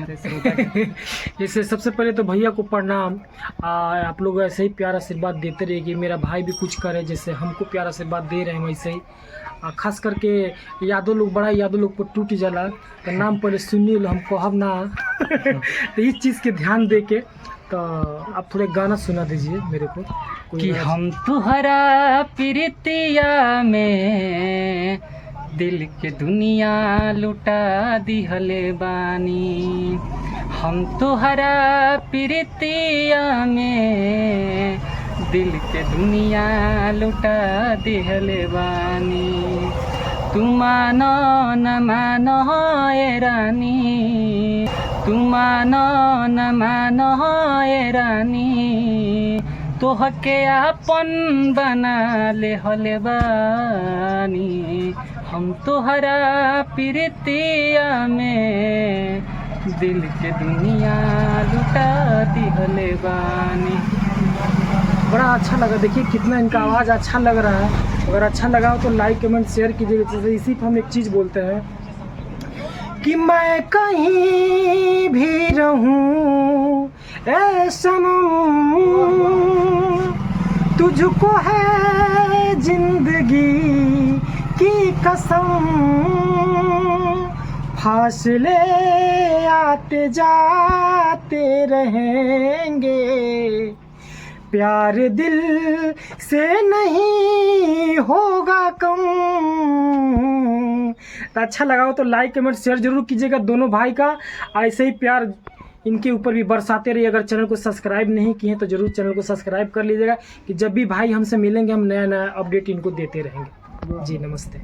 हमारे श्रोता। जैसे सबसे पहले तो भैया को प्रणाम। आप लोग ऐसे ही प्यार आशीर्वाद देते रहिए। मेरा भाई भी कुछ करे, जैसे हमको प्यार आशीर्वाद दे रहे हैं वैसे ही। खास करके यादव लोग बड़ा यादव लोग पर टूट जाला तो नाम पहले सुनिए, हम कहब ना। तो इस चीज़ के ध्यान दे के तो आप थोड़े गाना सुना दीजिए मेरे को कि हम तुहरा प्रीतिया में दिल के दुनिया लुटा दिहले बानी। हम तुहरा प्रीतिया में दिल के दुनिया लुटा दिहले बानी। तू मानो न मानो ए रानी, तू मानो न मानो ए रानी, तोहके आपन बना ले हले बानी। हम तोहरा प्रीतिया में दिल के दुनिया लुटा दिहले बानी। बड़ा अच्छा लगा। देखिए कितना इनका आवाज़ अच्छा लग रहा है। अगर अच्छा लगा हो तो लाइक कमेंट शेयर कीजिएगा। जैसे इसी पर हम एक चीज़ बोलते हैं कि मैं कहीं भी रहूं ऐ सनम, तुझको है जिंदगी की कसम। फासले आते जाते रहेंगे, प्यार दिल से नहीं होगा कम। तो अच्छा लगा हो तो लाइक कमेंट शेयर जरूर कीजिएगा दोनों भाई का। ऐसे ही प्यार इनके ऊपर भी बरसाते रहिए। अगर चैनल को सब्सक्राइब नहीं किए तो जरूर चैनल को सब्सक्राइब कर लीजिएगा, कि जब भी भाई हमसे मिलेंगे हम नया नया अपडेट इनको देते रहेंगे। जी नमस्ते।